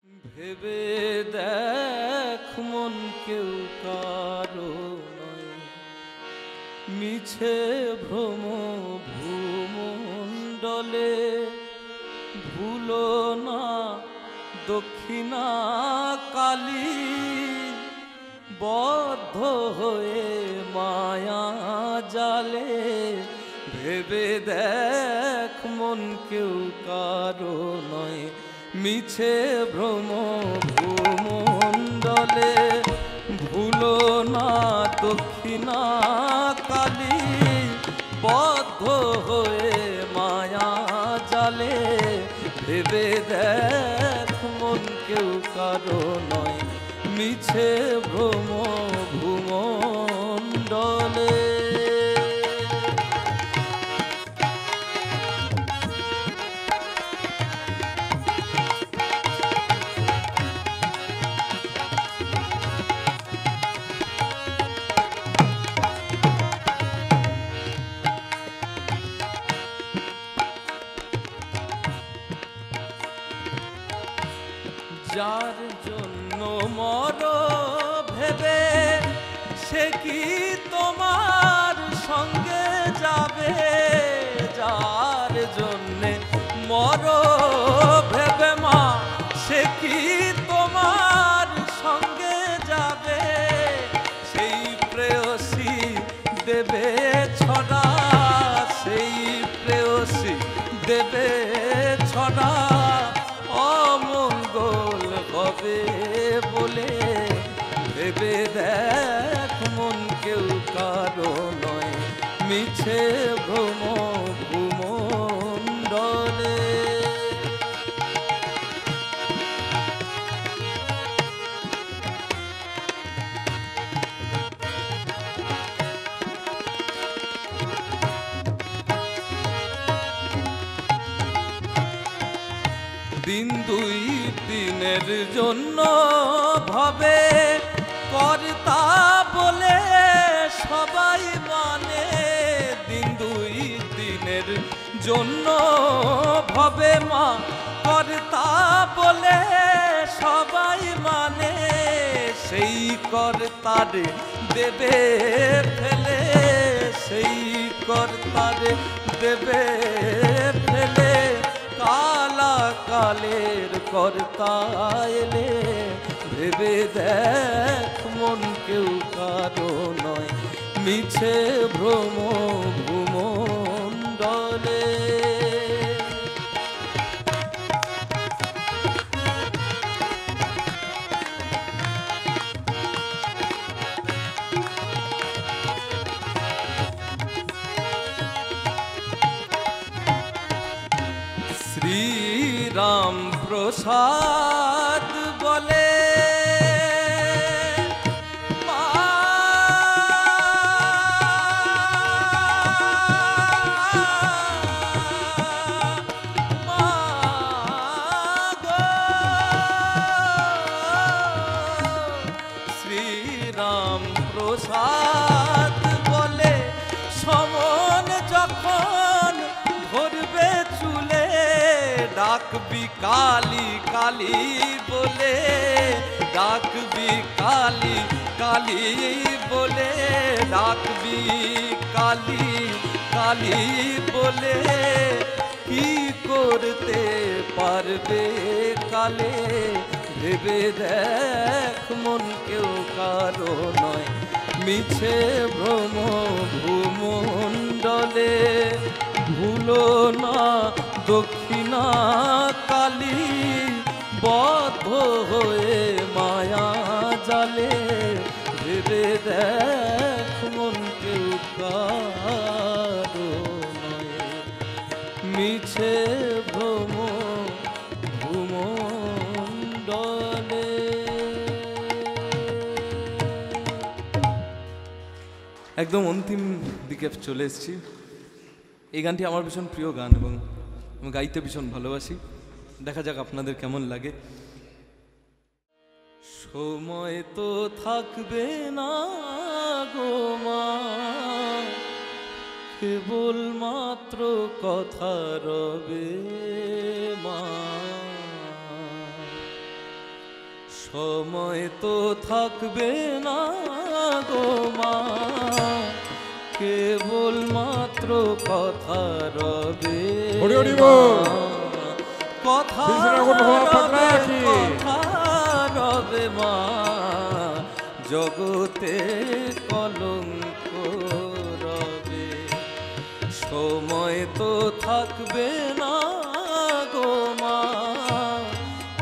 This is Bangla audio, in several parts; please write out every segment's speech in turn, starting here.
ভেবে দেখ মন কেউ কারো নয়, মিছে ভ্রম ভূমণ্ডলে। ভুলো না দক্ষিণা কালী, বদ্ধ হয়ে মায়া জালে। ভেবে দেখ মন কেউ কারো নয়, মিছে ভ্রম ভূমণ্ডলে। ভুলো না দক্ষিণা কালী, বদ্ধ হয়ে মায়া জালে। ভেবে দেখ মন কেউ কারো নয়, মিছে ভ্রম ভূমণ্ডলে। যার জন্য মর ভেবে, সে কি তোমার সঙ্গে যাবে? যার জন্যে মর ভেবে মা, সে কি তোমার সঙ্গে যাবে? সেই প্রেয়সী দেবে ছড়া, সেই প্রেয়সী দেবে ছড়া। অমঙ্গল হবে বলে ভেবে দেখ মন কেউ কারো নয়, মিছে ভ্রম ভূমণ্ডলে। দিন দুই দিনের জন্য ভাবে কর্তা বলে সবাই মানে। দিন দুই দিনের জন্য ভাবে মা, কর্তা বলে সবাই মানে। সেই কর্তারে দেবে ফেলে, সেই কর্তারে দেবে ফেলে। কালা কালের কর্তা এলে, ভেবে দেখ মন কেউ কারো নয়, মিছে ভ্রম ভূমণ্ডলে। শ্রীরাম প্রসাদ বলে শ্রীরাম প্রসাদ বলে সমন যখন ধরবে চুলে। ডাকবি কালী কালী বলে, ডাকবি কালী কালী বলে, ডাকবি কালী কালী বলে। কি করতে পারবে কালে? ভেবে দেখ মন কেউ কারো নয়, মিছে ভ্রম ভূমণ্ডলে। ভুলো না দক্ষিণা কালী, বদ্ধ হয়ে মায়া জালে। ভেবে দেখ মন কেউ কারো নয়, মিছে ভ্রম ভূমণ্ডলে। একদম অন্তিম দিকে চলে এসেছি। এই গানটি আমার ভীষণ প্রিয় গান এবং আমি গাইতে ভীষণ ভালোবাসি। দেখা যাক আপনাদের কেমন লাগে। সময় তো থাকবে না গো মা, কেবল মাত্র কথা রবে মা। সময় তো থাকবে না গো মা, কেবল মাত্র কথা রবে, কথা রবে মা, জগতে কলঙ্ক রবে। সময় তো থাকবে না গো মা,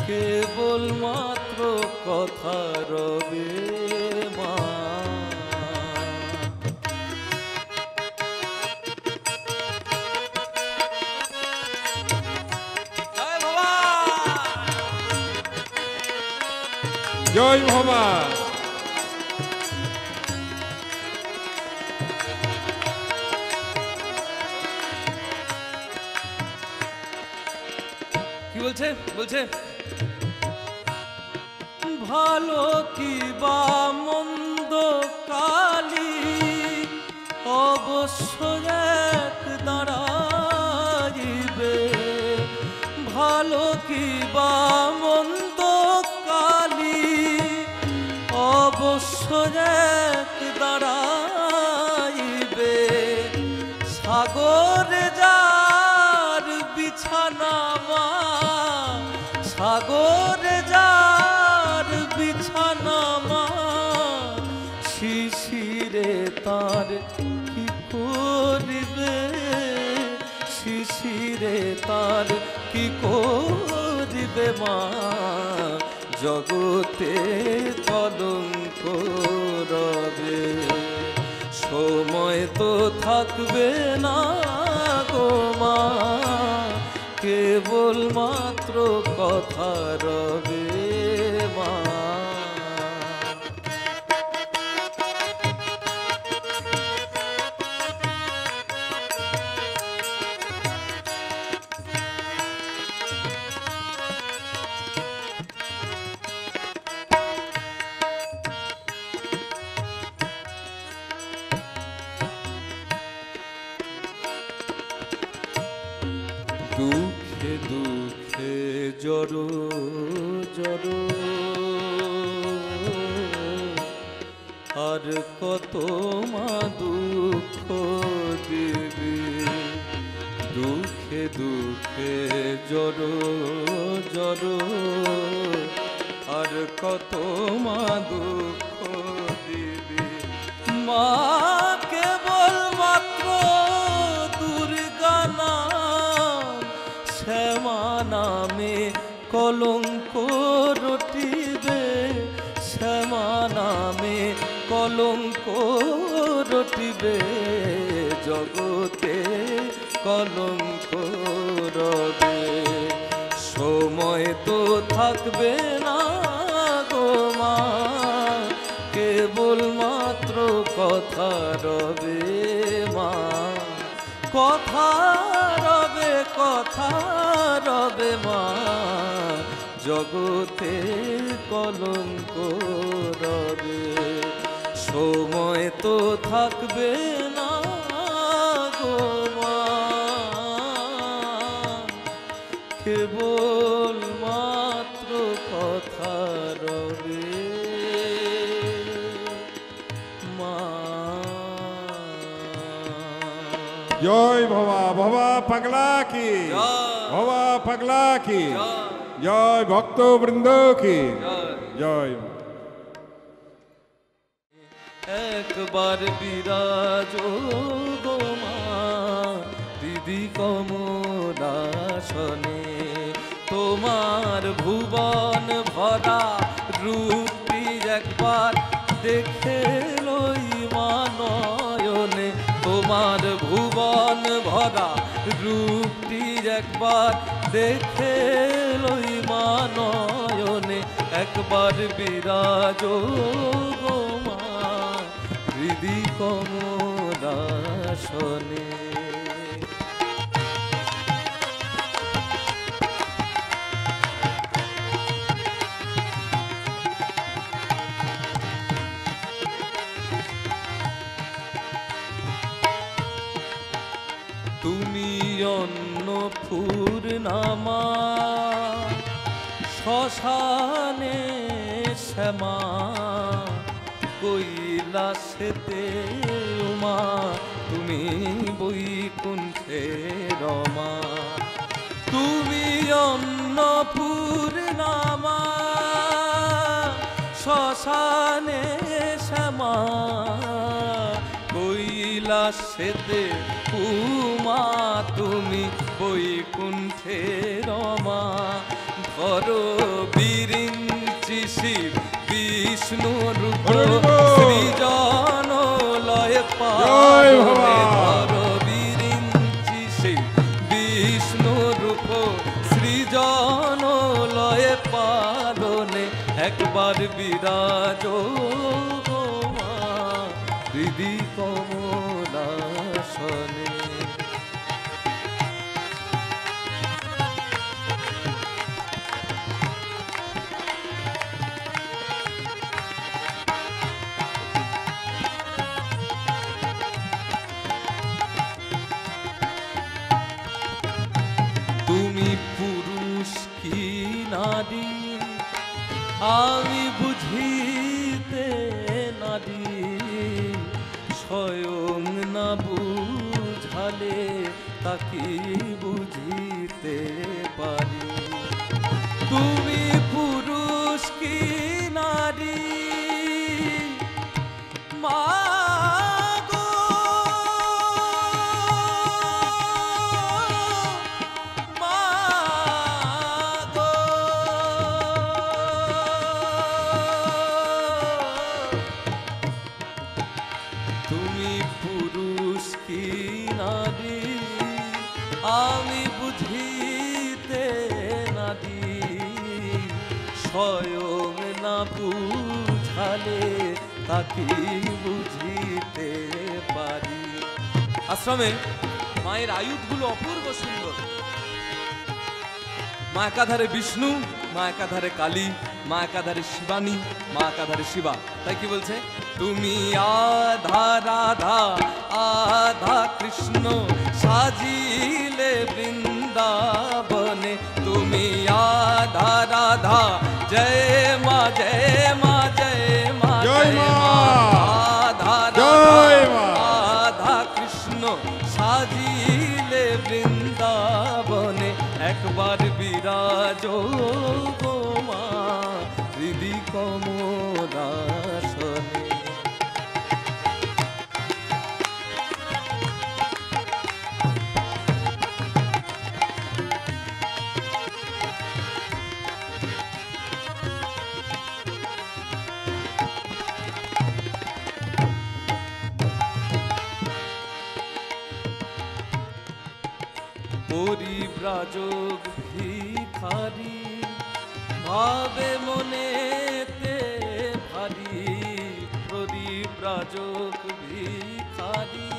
কেবল মাত্র কথা রবে মা। জয় বাবা। কি বলছে বলছে ভালো কি বা মন্দ কালি অবশ্য এক দাঁড়াইবে, ভালো কি বা মন্দ কালি অবশ্য এক দাঁড়াইবে। সাগরে যার বিছানা মা, সাগরে যার বিছানা মা, শিশিরে তার কি করিবে, শিশিরে তার কি করিবে মা, জগতে কলঙ্ক রবে। সময় তো থাকবে না গো মা, কেবল মাত্র কথা রবে মা। দুঃখে দুঃখে জড়ো জড়ো, আর কত মা দুঃখ দিবে। দুঃখে দুঃখে জড়ো জড়ো, আর কত মা দুঃখ দিবে। মা কেবল মাত্র দুর্গা নাম, শ্যামা নামে কলঙ্ক রটিবে, শ্যামা নামে কলঙ্ক রটিবে, জগতে কলঙ্ক রবে। সময় তো থাকবে না গো মা, কেবল মাত্র কথা রবে মা, কথা রবে, কথা রবে মা, জগতে কলঙ্ক রবে। সময় তো থাকবে না গো মা, কেবল মাত্র কথা রবে মা। জয় বাবা। বাবা পাগলা কি, বাবা পাগলা কি, জয় ভক্তবৃন্দ কি জয়। একবার বিরাজ গো মা, দিদি কমলাসনে, তোমার ভুবন ভরা রূপটি একবার দেখে লই মা নয়নে, তোমার ভুবন ভরা রূপটি একবার দেখে লই মা নয়নে। একবার বিরাজ গো মা, হৃদি কমলাসনে। তুমি অন্নপূর্ণা মা, শ্মশানে শ্যামা কৈলাসেতে উমা তুমি বৈকুণ্ঠে রমা তুমি অন্নপূর্ণামা শ্মশানে শ্যামা কৈলাসেতে উমা তুমি বৈকুণ্ঠে রমা ধর বিরিঞ্চি শিব বিষ্ণু রূপ সৃজন লয় পালনে ধর বিরিঞ্চি শিব বিষ্ণু রূপ সৃজন লয় পালনে একবার বিরাজ হৃদি কমলাসনে তুমি পুরুষ কি নারী আমি বুঝিতে নারী স্বয়ং না বুঝালে তাকে বুঝিতে পারি তুমি পুরুষ কি নারী মা আমি বুঝিতে নারী স্বয়ং না বুঝালে তাকে বুঝিতে পারি আশ্রমে মায়ের আয়ুধগুলো অপূর্ব সুন্দর মা একাধারে বিষ্ণু মা একাধারে কালী মা একাধারে শিবানী মা একাধারে শিবা তাই কি বলছে তুমি আধা রাধা আধা কৃষ্ণ সাজিলে বৃন্দাবনে তুমি আধা রাধা জয় মা জয় মা জয় মা জয় মা আধা রাধা আধা কৃষ্ণ সাজিলে বৃন্দাবনে একবার বিরাজ গো মা হৃদি কমলাসনে পরিব্রাজক ভিখারি ভাবে মনেতে ভারী পরিব্রাজক ভিখারি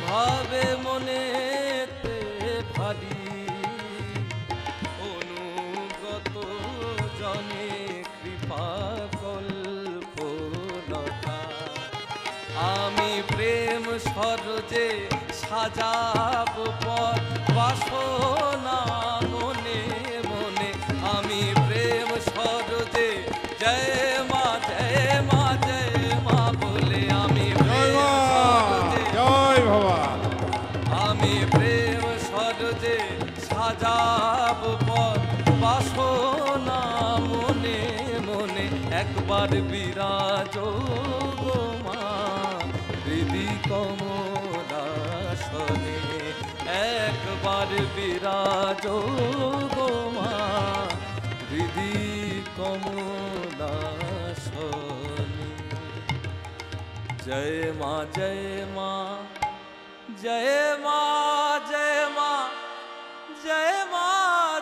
ভাবে মনেতে ভারী অনুগত জনে কৃপা কল্পলতা আমি প্রেম সরজে সাজাব পথ বাসনা মনে মনে আমি প্রেম সরজে জয় মা জয় মা জয় মা বলে আমি জয় বাবা আমি প্রেম সরজে সাজাব পথ বাসনা মনে মনে একবার বিরাজ গো মা হৃদি কমলাসনে একবার বিরাজ গো মা হৃদি কমলাসনে জয় মা জয় মা জয় মা জয় মা জয় মা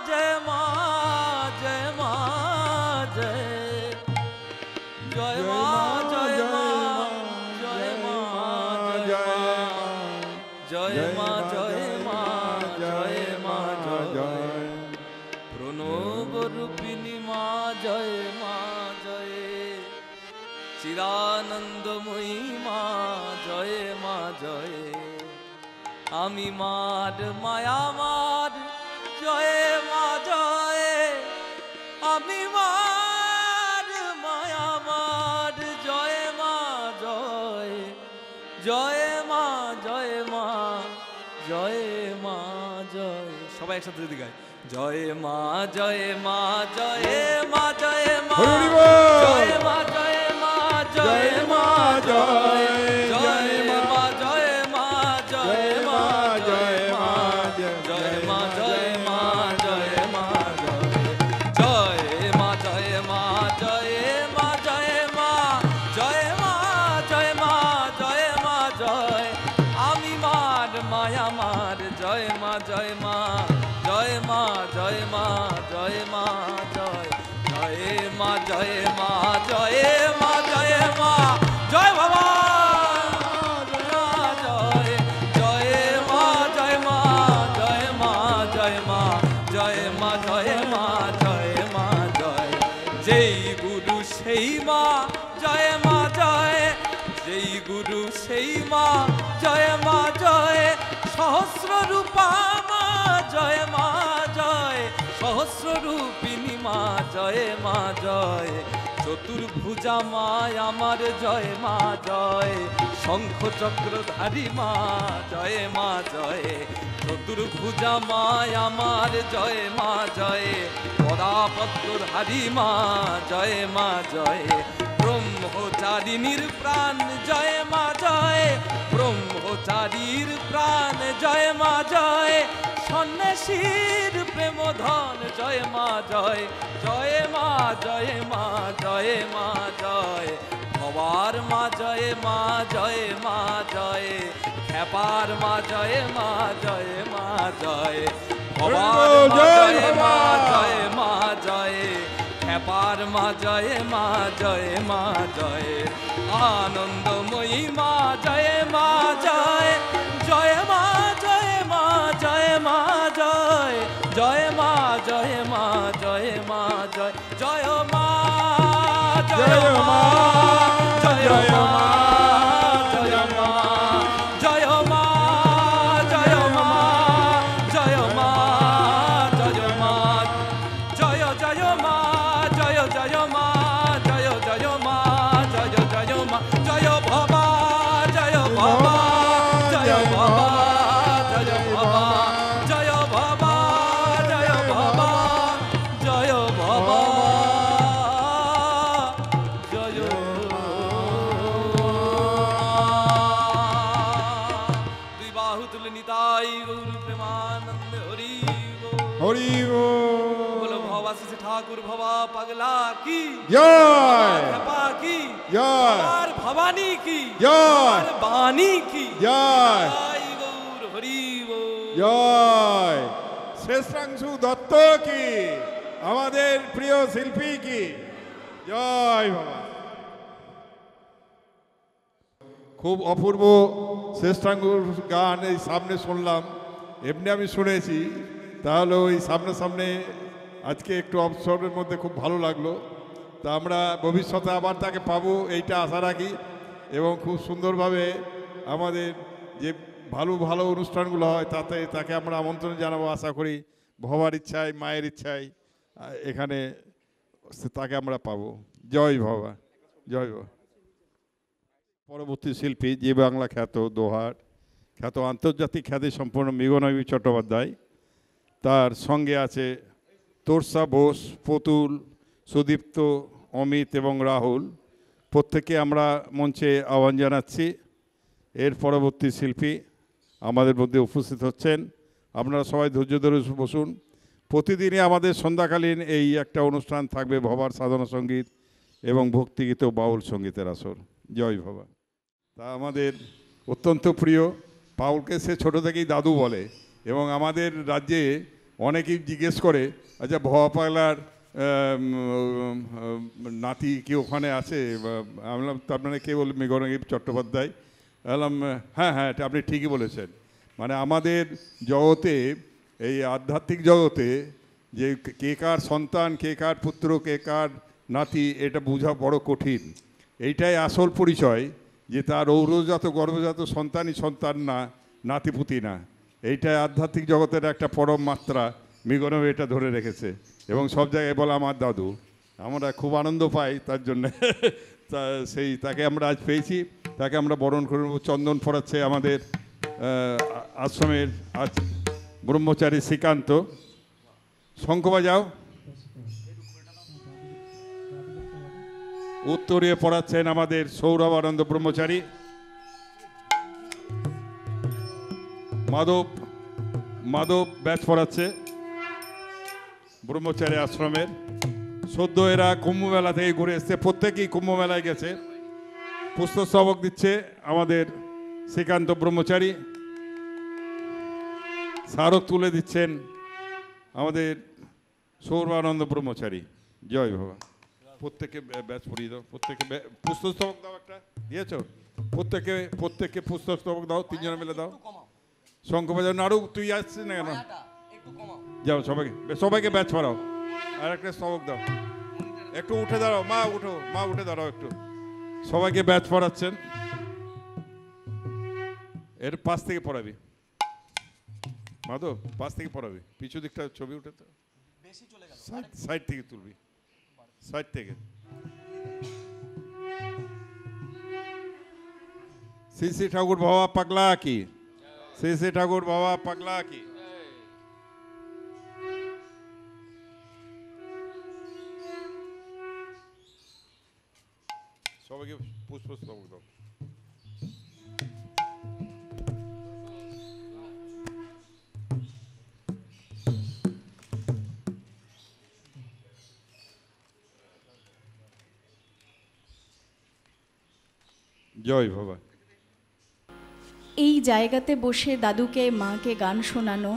জয় মা জয় মা জয় জয় মা জয় মা জয় মা জয় মা জয় মা জয় মা জয় প্রণব রূপিণী মা জয় মা জয় চিদানন্দময়ী মা জয় মা জয় আমি মার মায়া মার জয় মা জয় আমি মার মা সবাই একসাথে যদি গাই, জয় মা জয় মা জয় মা জয় মা হরি বল। জয় মা জয় মা জয় মা জয় জয় মা জয় মা জয় মা জয় মা জয় মা জয় মা জয় মা জয় মা জয় মা জয় মা জয় মা জয় মা জয় মা জয় মা জয় আমি মার মায়া মার জয় মা জয় মা জয় মা জয় মা জয় মা জয় জয় মা জয় মা জয় মা জয় মা জয় বাবা জয় জয় মা জয় মা জয় মা জয় মা জয় মা জয় মা জয় মা জয় যেই গুরু সেই মা জয় মা জয় যেই গুরু সেই মা জয় মা জয় সহস্র রূপা মা জয় মা জয় সহস্র রূপিণী মা জয় মা জয় চতুর্ভুজা মা আমার জয় মা জয় শঙ্খ চক্রধারী মা জয় মা জয় চতুর্ভুজা মা আমার জয় মা জয় পদাপদ্মধারী মা জয় মা জয় ব্রহ্মচারিণীর প্রাণ জয় মা জয় ব্রহ্মচারীর প্রাণ জয় মা জয় সন্ন্যাসীর প্রেমধন জয় মা জয় জয় মা জয় মা জয় মা জয় ভবার মা জয় মা জয় মা জয় খ্যাপার মা জয় মা জয় মা জয় ভবার মা জয় মা জয় মা জয় খ্যাপার মা জয় মা জয় মা জয় আনন্দময়ী মা জয় মা জয় জয় মা জয় মা জয় মা জয় জয় মা জয় মা জয় মা জয় জয় মা জয় মা জয় মা জয় মা জয় মা জয় মা জয় মা জয় মা জয় জয় মা জয় জয় মা জয় জয় মা জয় জয় মা জয় ভবা জয় ভবা জয় ভবা জয় ভবা জয় ভবা জয় ভবা জয় ভবা জয় দুই বাহু তুলে নিতাই গৌর প্রেমানন্দ হরি বল। হরি বল। বলো ভবাশিস ঠাকুর ভবা পাগলা কি জয় খ্যাপা কি জয় আর ভবানী কি জয় আর বাণী কি জয় জয় গৌর হরি বল। জয় শ্রেষ্ঠাংশু দত্ত কি আমাদের প্রিয় শিল্পী কি জয় বাবা। খুব অপূর্ব শ্রেষ্ঠাঙ্গুর গান এই সামনে শুনলাম, এমনি আমি শুনেছি, তাহলে ওই সামনে সামনে আজকে একটু অবসরের মধ্যে খুব ভালো লাগলো। তা আমরা ভবিষ্যতে আবার তাকে পাবো এইটা আশা রাখি এবং খুব সুন্দরভাবে আমাদের যে ভালো ভালো অনুষ্ঠানগুলো হয় তাতে তাকে আমরা আমন্ত্রণ জানাবো আশা করি। ভবার ইচ্ছায় মায়ের ইচ্ছায় এখানে তাকে আমরা পাবো। জয় ভবা, জয় বাবা। পরবর্তী শিল্পী জি বাংলা খ্যাত দোহার খ্যাত আন্তর্জাতিক খ্যাতি সম্পন্ন মৃগনবী চট্টোপাধ্যায়, তার সঙ্গে আছে তোরসা বোস, পুতুল, সুদীপ্ত, অমিত এবং রাহুল। প্রত্যেকে আমরা মঞ্চে আহ্বান জানাচ্ছি। এর পরবর্তী শিল্পী আমাদের মধ্যে উপস্থিত হচ্ছেন। আপনারা সবাই ধৈর্য ধরে বসুন। প্রতিদিনই আমাদের সন্ধ্যাকালীন এই একটা অনুষ্ঠান থাকবে, ভবার সাধনা সঙ্গীত এবং ভক্তিগীত ও বাউল সঙ্গীতের আসর। জয় ভবা। তা আমাদের অত্যন্ত প্রিয় পাউলকে সে ছোটো থেকেই দাদু বলে এবং আমাদের রাজ্যে অনেকেই জিজ্ঞেস করে, আচ্ছা ভবা পাগলার নাতি কি ওখানে আছে? আমি বললাম তার মানে কে বলে? মৃগনবী চট্টোপাধ্যায়। বললাম হ্যাঁ হ্যাঁ, এটা আপনি ঠিকই বলেছেন। মানে আমাদের জগতে, এই আধ্যাত্মিক জগতে যে কে কার সন্তান, কে কার পুত্র, কে কার নাতি, এটা বোঝা বড় কঠিন। এইটাই আসল পরিচয় যে তার ঔরজাত গর্ভজাত সন্তানই সন্তান না, নাতিপুতি না। এইটাই আধ্যাত্মিক জগতের একটা পরম মাত্রা। মৃগনবী এটা ধরে রেখেছে এবং সব জায়গায় বলে আমার দাদু। আমরা খুব আনন্দ পাই তার জন্যে। তা তাকে আমরা আজ পেয়েছি, তাকে আমরা বরণ করে চন্দন পড়াচ্ছে আমাদের আশ্রমের ব্রহ্মচারী শ্রীকান্ত। শঙ্খ বাজাও। উত্তরীয় পড়াচ্ছেন আমাদের সৌরভ আনন্দ ব্রহ্মচারী। মাধব ব্যাচ পড়াচ্ছে ব্রহ্মচারী আশ্রমের। সদ্য এরা কুম্ভ মেলা থেকে ঘুরে এসছে, প্রত্যেকেই কুম্ভ মেলায় গেছে। পুষ্পস্তবক দিচ্ছে আমাদের শ্রীকান্ত ব্রহ্মচারী। স্মারক তুলে দিচ্ছেন আমাদের সৌরভানন্দ ব্রহ্মচারী। জয় বাবা। প্রত্যেকে ব্যাচ পড়িয়ে দাও, প্রত্যেকে পুষ্পস্তবক দাও। একটা দিয়েছ? প্রত্যেককে পুষ্পস্তবক দাও, তিনজনে মিলে দাও। শঙ্খ বাজাও। নাড়ু তুই আসছিস না কেন? যাও, সবাইকে ব্যাচ পড়াও। আর একটা স্তবক দাও। একটু উঠে দাঁড়াও, মা উঠে দাঁড়াও একটু। সবাইকে ব্যাচ পড়াচ্ছেন। এর পাশ থেকে পড়াবি মাধব, পাশ থেকে পড়াবি। পিছু দিকটা ছবি উঠে তো সাইড থেকে তুলবি, সাইড থেকে। শ্রী শ্রী ঠাকুর বাবা পাগলা কি, শ্রী শ্রী ঠাকুর বাবা পাগলা কি। সবাইকে পুষ্পস্তবক দাও। জয় বাবা। এই জায়গাতে বসে দাদুকে মাকে গান শোনানো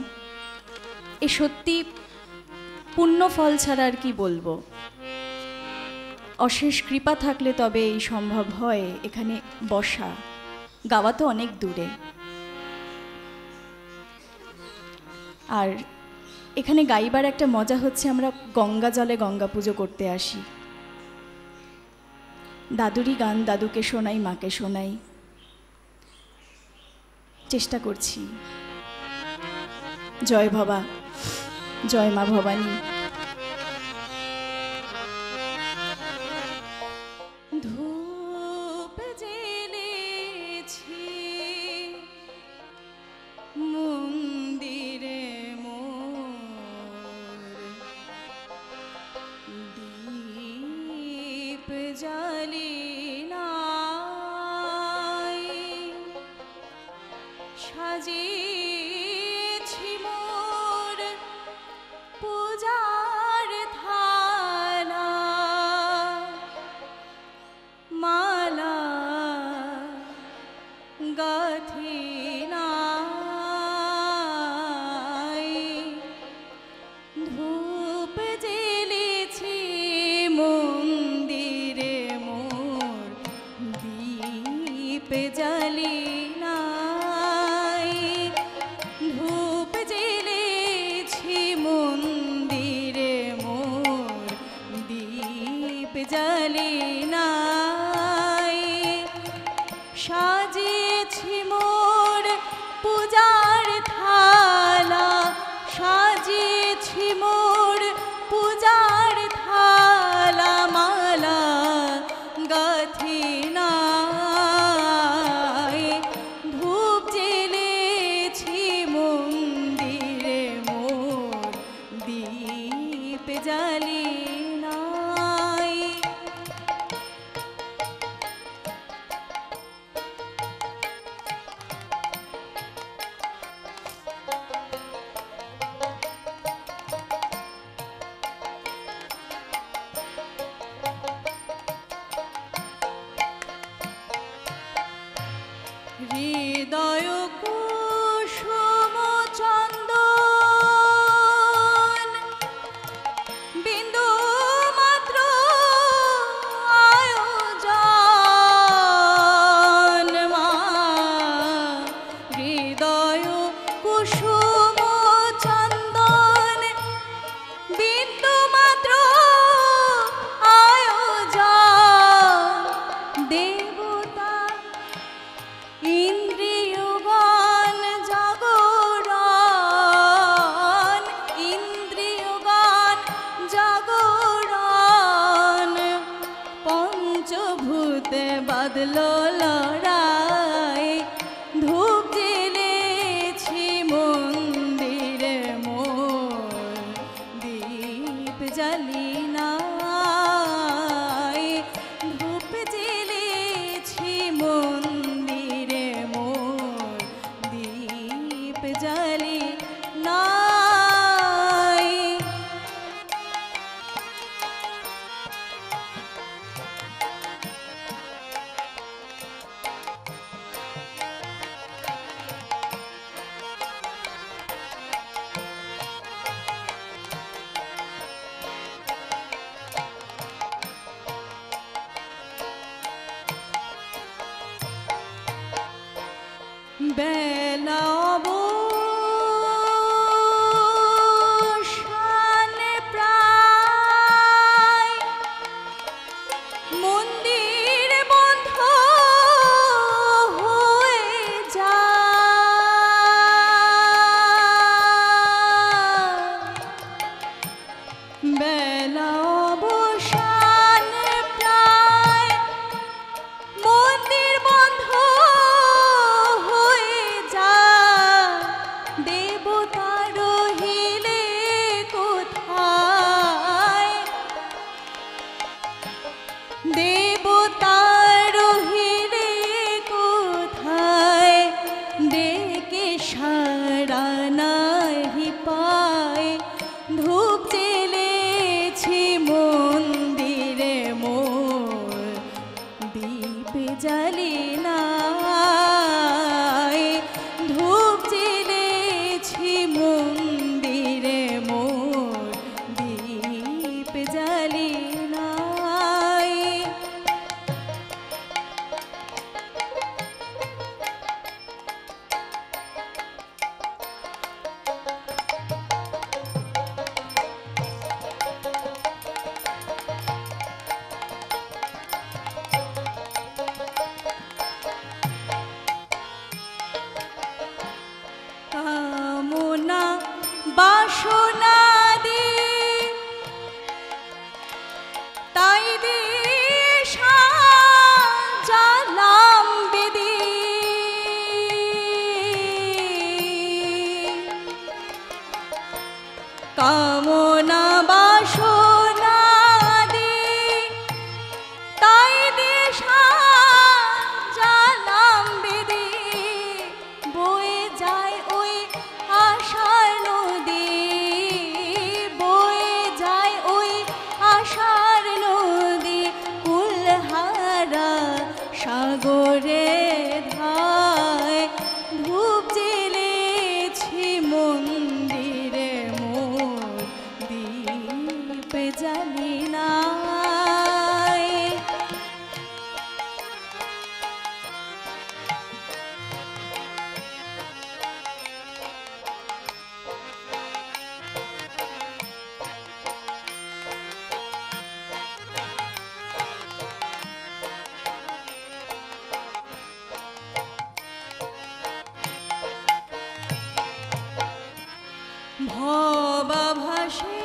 এ সত্যি পুণ্য ফল ছাড়া আর কি বলবো। অশেষ কৃপা থাকলে তবে এই সম্ভব হয়। এখানে বসা, গাওয়া তো অনেক দূরে। আর এখানে গাইবার একটা মজা হচ্ছে, আমরা গঙ্গা জলে গঙ্গা পুজো করতে আসি। দাদুরই গান দাদুকে শোনাই, মাকে শোনাই, চেষ্টা করছি। জয় বাবা, জয় মা ভবানী। ধূপ জ্বেলেছি মন্দিরে মোর, দীপ জ্বালি নাই, সাজিয়েছি মোর পূজার থালা, মালা গাঁথি নাই, ধূপ জ্বেলেছি মন্দিরে মোর, দীপ জ্বালি নাই, ধূপ জ্বেলেছি মন্দিরে মোর, দীপ জ্বালি নাই, সাজিয়েছি মোর পূজার থালা, সাজিয়েছি মোর পূজার থালা, মালা গাঁথি নাই, ধূপ জ্বেলেছি মন্দিরে মোর, দীপ জ্বালি নাই। হৃদয় কুসুম চন্দন বিন্দু মাত্র আয়োজন, মা হৃদয় কুসুম চন্দন বিন্দু মাত্র আয়োজন, দেবতা ইন্দ্রিয়গণ জাগরণ, ইন্দ্রিয়গণ জাগরণ, পঞ্চভূতে বাদল লড়াই, ধূপ জ্বেলেছি মন্দিরে জ্বালি না ধূপ জ্বেলেছি মন্দিরে মোর দীপ জ্বালি না বেলা অবসান প্রায় মন্দির বন্ধ হয়ে যায় বেলা অবসান প্রায় মন্দির বন্ধ হয়ে যায় দেবতা রহিলে কোথায় দেবতা রহিলে কোথায় ডেকে সাড়া নাহি পায় ধূপ জ্বেলেছি মন্দিরে মোর দীপ জ্বালি না ধূপ জ্বেলেছি মন্দিরে মোর দীপ জ্বালি না কামনা বাসনা দি তাই দিয়ে সাজালাম বেদি কামনা বাসনা দি তাই দিয়ে সাজালাম বেদি বয়ে যায় ওই আশার নদী বয়ে যায় ওই আশার নদী কুলহারা সাগরে ধায় ধূপ জ্বেলেছি মন্দিরে মোর দীপ জ্বালি না ভবাভাসে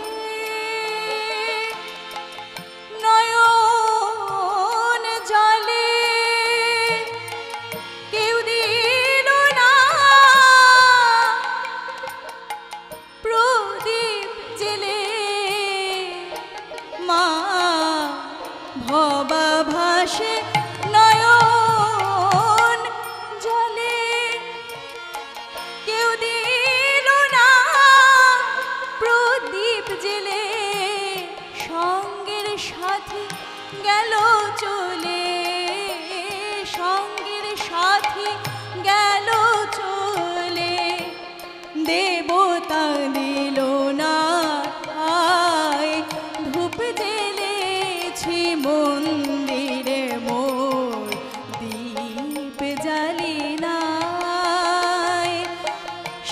নয়ন জলে কেউ দিল না প্রদীপ জেলে মা ভবাভাসে নয়ন জলে কেউ দিল না প্রদীপ জেলে সঙ্গের সাথী গেল চলে সঙ্গের সাথী গেল চলে দেবতা দিল না আয় ধূপ জ্বেলেছি মন্দিরে মোর দীপ জ্বালি না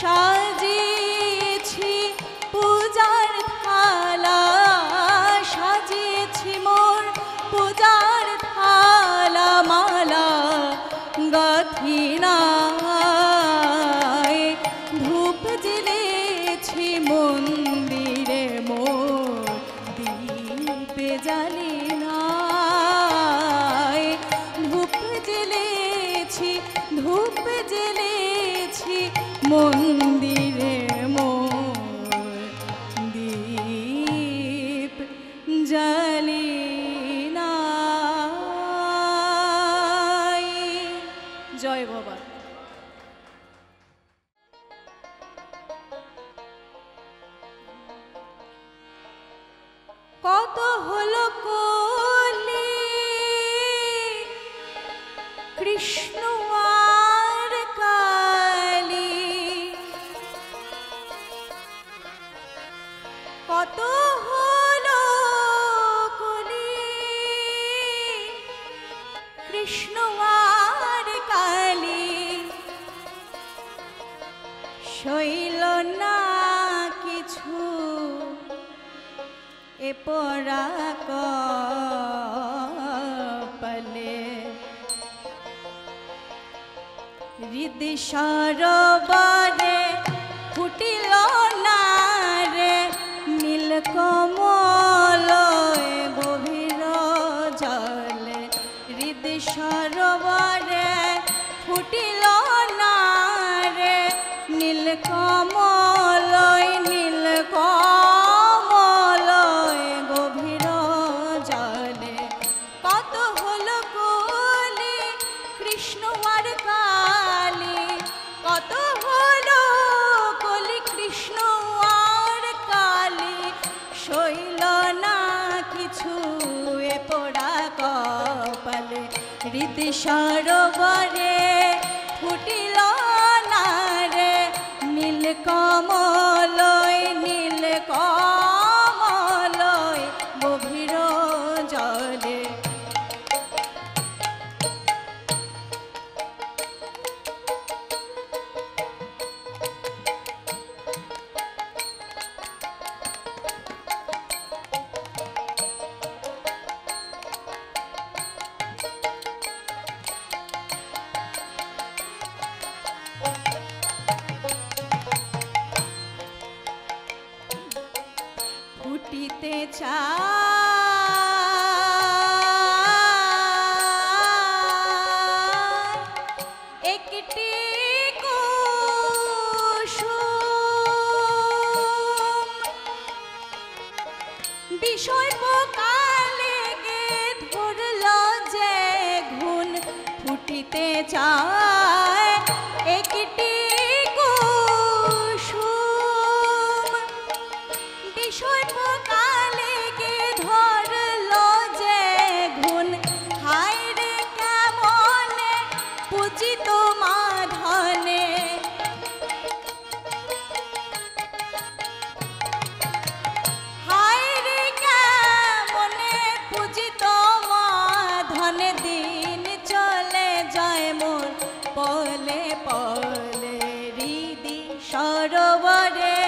সাজিয়েছি পূজার থালা সাজিয়েছি মোর পূজার থালা মালা গাথি না ধূপ জ্বেলেছি মন্দিরে মোর দীপ জ্বালি না ধূপ জ্বেলেছি ধূপ জ্বেলেছি মন্দিরে মোর দীপ কত হলো কলি কৃষ্ণ আর কালী, কত হলো কলি কৃষ্ণ আর কালী, সইল না কিছু এ পরা কপালে, হৃদি সরোবরে ফুটিল না রে নীলকমল গভীর জলে, হৃদি সরোবরে ফুটিল না রে নীলকমল, নীলকমল গভীর জলে, কত হলো কলি কৃষ্ণ আর কালী, কত হলো কলি কৃষ্ণ আর কালী, সইল না কিছু এ পোড়া কপালে, হৃদি সরোবরে ফুটিল না রে নীলকমল, নীলকমল গভীর জলে। ফুটিতে চায় একটি কুসুম, বিষয় পোকালে গে ধরল যে ঘুন, ফুটিতে চায় একটি কুসুম, বিষয় পোকালে গে ধরল যে ঘুন, হায় রে কেমনে পূজিত মাধনে, হায় রে কেমনে পূজিত মাধনে, দিন চলে যায় মোর পলে পলে, হৃদি সরোবরে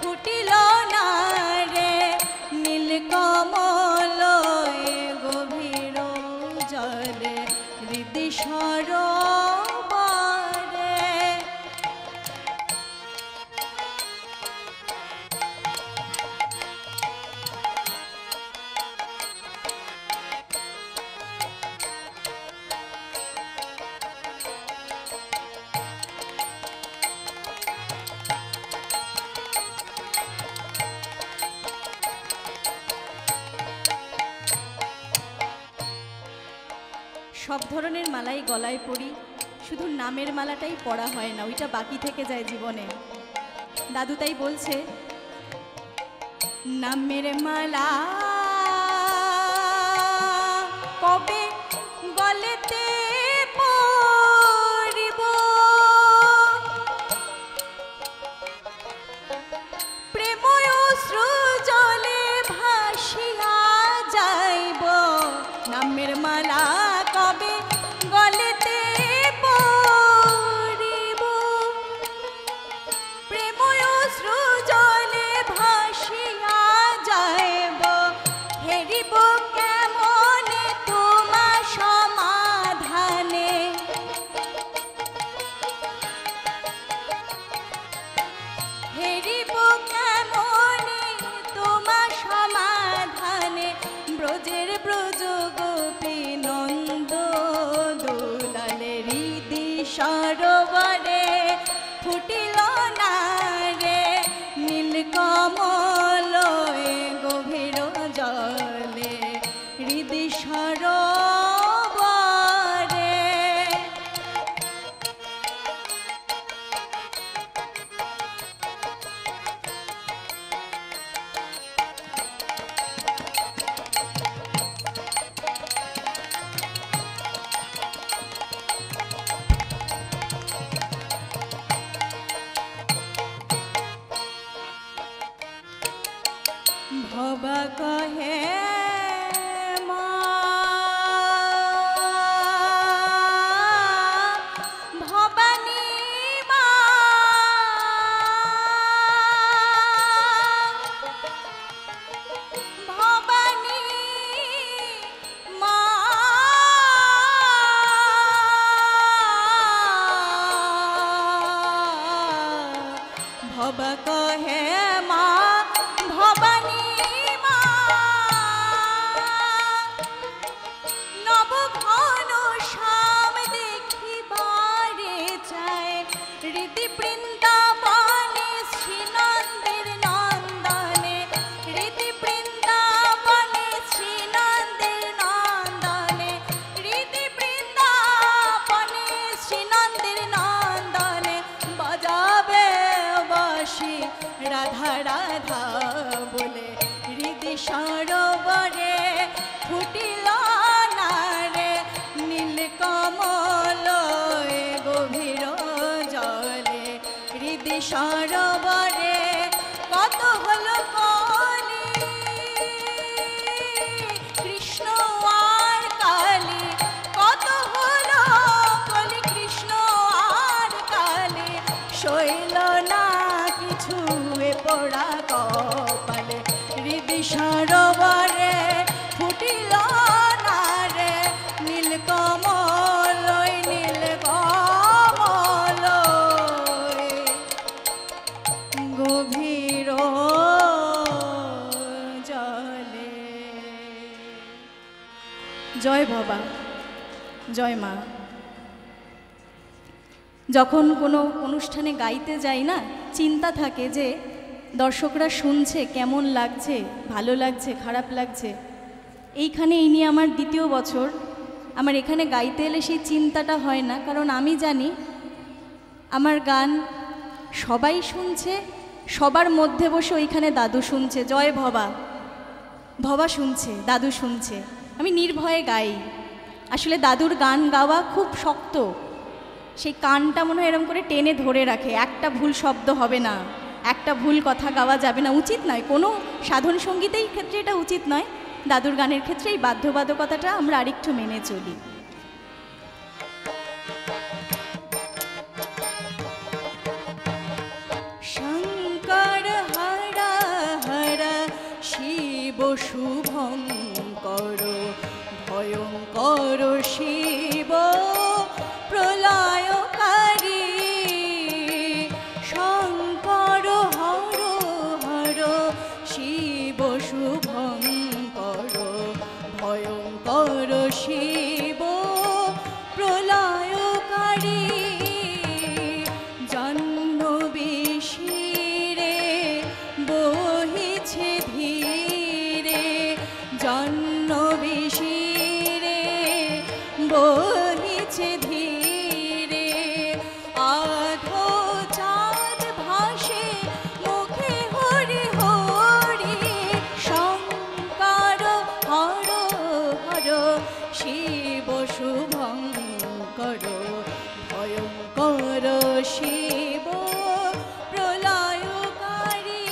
ফুটিল না রে নীলকমল গভীর জলে, হৃদি সরোবরে। সব ধরনের মালাই গলায় পরি, শুধু নামের মালাটাই পরা হয় না, ওইটা বাকি থেকে যায় জীবনে। দাদু তাই বলছে, নামের মালা কবে গলেতে পরিব, প্রেময় অশ্রু জলে ভাসিয়া যাইব, নামের মালা কবে গলেতে পরিব, প্রেময় অশ্রু জলে ভাসিয়া যাইব, হেরিব কেমনে তোমার ভবা কহে মা ভবানী মা ভবানী মা ভবা কহে মা ভবানী মা নব ঘন শ্যাম দেখিবারে চায় রীতি বৃন্দাবনে শ্রীনন্দের নন্দনে রীতি বৃন্দাবনে শ্রীনন্দের নন্দনে রীতি বৃন্দাবনে শ্রীনন্দের নন্দনে বাজাবে বাঁশি রাধা রাধা বলে হৃদি সরোবরে ফুটিল না রে নীল কমল গভীর জলে হৃদি সরোবরে কত হলো কলি কৃষ্ণ আর কালী কত হলো কলি কৃষ্ণ আর কালী শৈল না কিছু এ পোড়া কপালে হৃদি সরোবরে ফুটিল না রে নীল কমল নীল কমল গভীর জলে। জয় বাবা, জয় মা। যখন কোনো অনুষ্ঠানে গাইতে যাই না, চিন্তা থাকে যে দর্শকরা শুনছে কেমন লাগছে, ভালো লাগছে, খারাপ লাগছে। এইখানে এই নিয়ে আমার দ্বিতীয় বছর, আমার এখানে গাইতে এলে সেই চিন্তাটা হয় না, কারণ আমি জানি আমার গান সবাই শুনছে, সবার মধ্যে বসে ওইখানে দাদু শুনছে। জয় ভবা, ভবা শুনছে, দাদু শুনছে, আমি নির্ভয়ে গাই। আসলে দাদুর গান গাওয়া খুব শক্ত, সেই কানটা মনে হয় এরম করে টেনে ধরে রাখে, একটা ভুল শব্দ হবে না, একটা ভুল কথা গাওয়া যাবে না, উচিত নয়। কোনো সাধন সঙ্গীতেই ক্ষেত্রে এটা উচিত নয়, দাদুর গানের ক্ষেত্রে এই বাধ্যবাধকতাটা আমরা আরেকটু মেনে চলি। শঙ্কর হরা হরা শিব শুভঙ্কর ভয়ঙ্কর শিব প্রলয়কারী শঙ্কর হর হর শিব শুভঙ্কর ভয়ঙ্কর শিব প্রলয়কারী জাহ্নবী শিরে বহিছে ধীরে জাহ্নবী শিরে বহিছে ধীরে আধো চাঁদ ভাসে মুখে হরি হরি শঙ্কর হর হর শিব শুভঙ্কর ভয়ঙ্কর শিব প্রলয়কারী।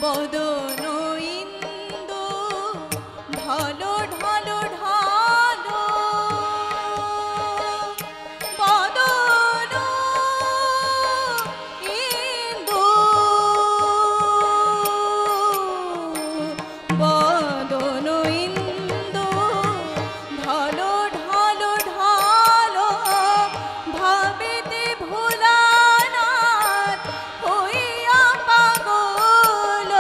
বদন ইন্দু ঢলো ঢলো ঢলো বদন ইন্দু বদন ইন্দু ঢলো ঢলো ঢলো ভাবেতে ভোলানাথ হইয়া পাগল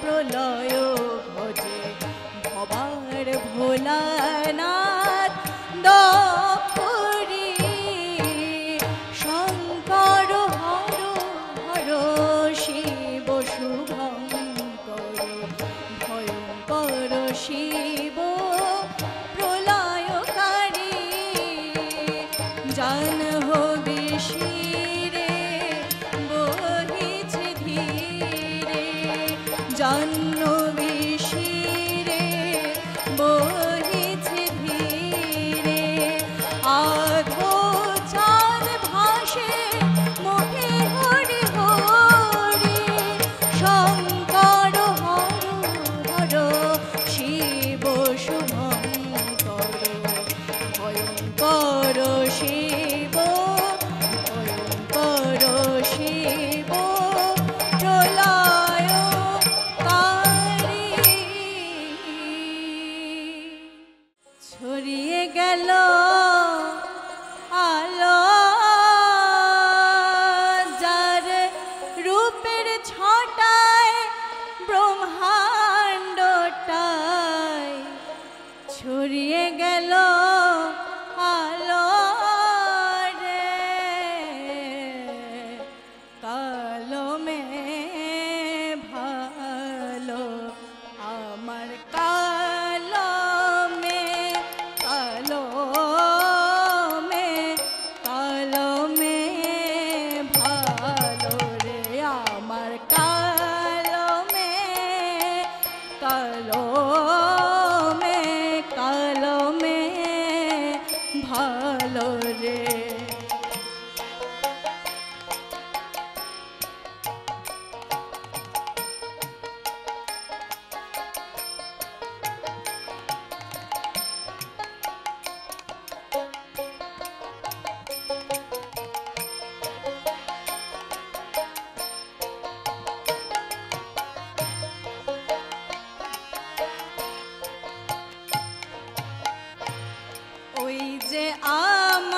প্রলয় ঘটে ভবার ভোলানাথ দপুরী শঙ্কর হর হর শিব শুভঙ্কর ভয়ঙ্কর শিব প্রলয়কারী জাহ্নবী শিরে বহিছে ধীরে জাহ্নবী শিরে বহিছে ধীরে আধো চাঁদ ভাসে মোহে হরি হরি শঙ্কর হর হর শিব শুভঙ্কর ভয়ঙ্কর শিব ভয়ঙ্কর শিব প্রলয়কারী ছড়িয়ে গেল আলো যার রূপের ছটায় ব্রহ্মাণ্ডটায় ছড়িয়ে গেল আলো রে কালমে ভালো আমার কালমে কালমে কালমে ভালো রে আমার কালমে কালমে কালমে ভালো রে ওই যে আমার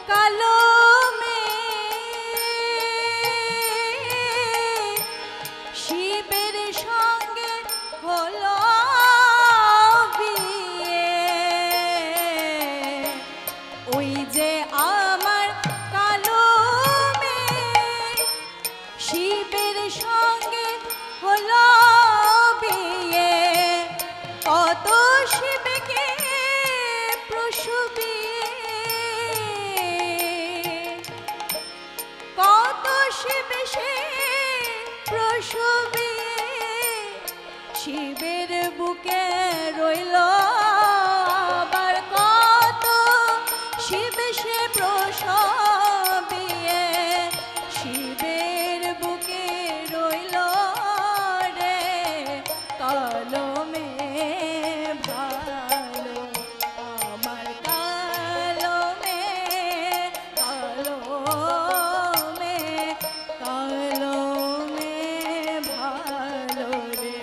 কালমে শিবের সঙ্গে হলো বিয়ে ওই যে আমার কালমে শিবের সঙ্গে হলো বিয়ে কত শিবকে প্রসবিয়ে কত শিব সে প্রসবিয়ে শিবের বুকে রইল আবার কত শিব সে প্রসবিয়ে শিবের বুকে রইল রে কালমে ভালো আমার কালমে কালমে কালমে ভালো রে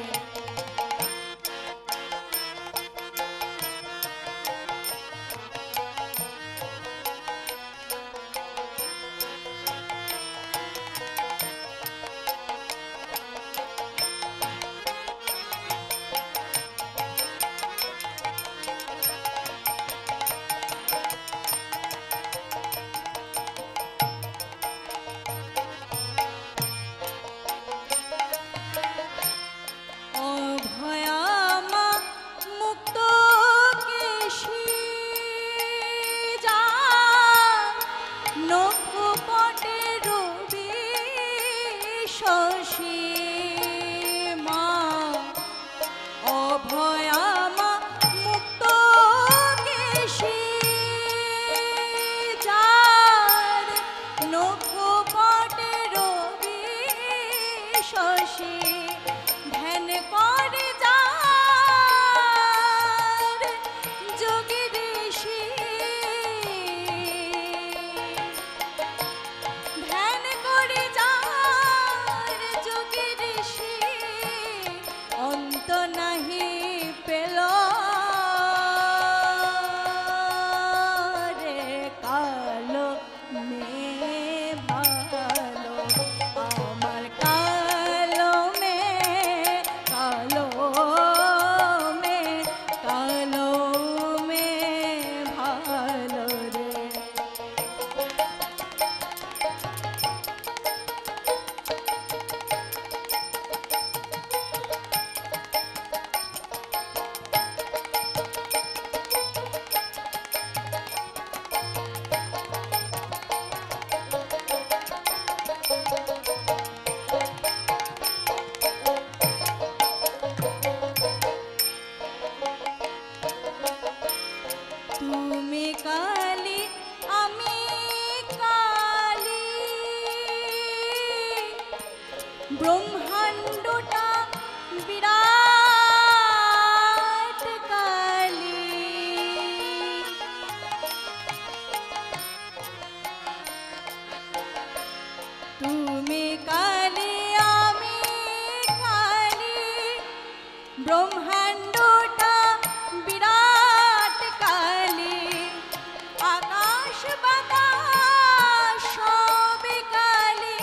ব্রহ্মাণ্ডটা বিরাট কালে, আকাশ বাতাস সবে কালে,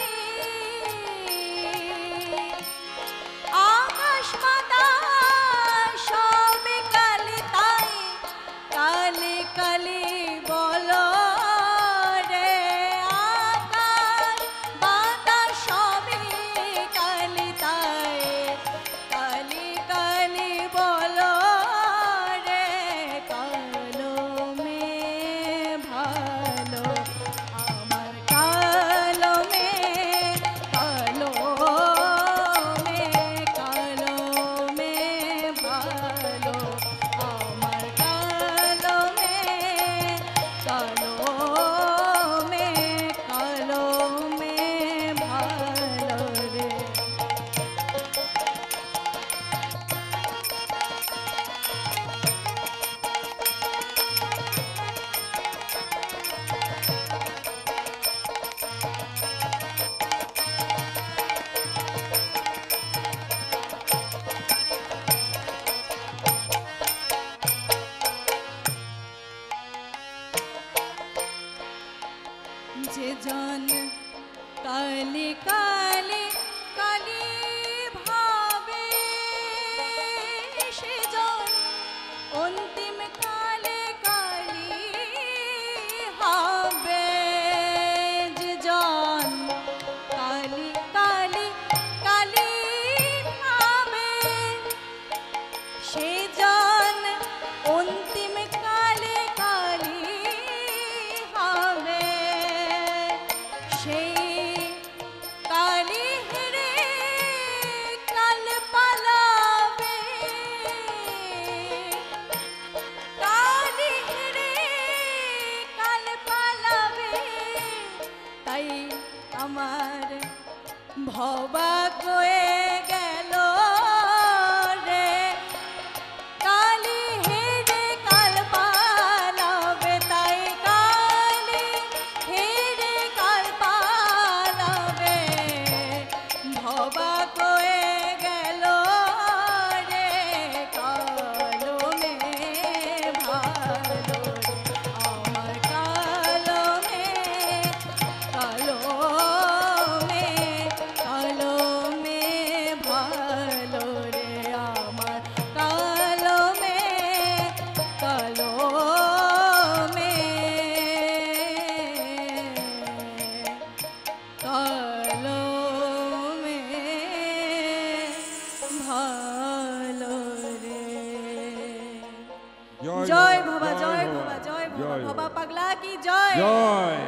আকাশ বাতাস সবে কালে, তাই কালে কালে বলো রে, আকাশ বাতাস সবে কালে, তাই কালে কালে বলো রে, কালমে ভালো আমার কালমে, কালমে কালমে ভালো আমার কালমে, কালমে কালমে ভালো রে। যে জন কালে কালে কালে ভাবে, সে জন অন্তিম কালে কালে হবে। যে জন কালে কালে কালে ভাবে, সে জন অন্তিম কালে কালে হবে। সেই কালে হেরে কাল পালাবে, কালে হেরে কাল পালাবে, তাই আমার ভবা কয়ে গেল রে, কালে হেরে কাল পালাবে, তাই কালে হেরে কাল পালাবে, ভবা কয়ে গেল রে, কালমে ভালো রে আমার কালমে, কালমে কালমে ভালো রে আমার কালমে, কালমে কালমে ভালো রে। জয় ভবা, জয় ভবা, জয় ভবা, ভবা পাগলা কি জয়। জয়।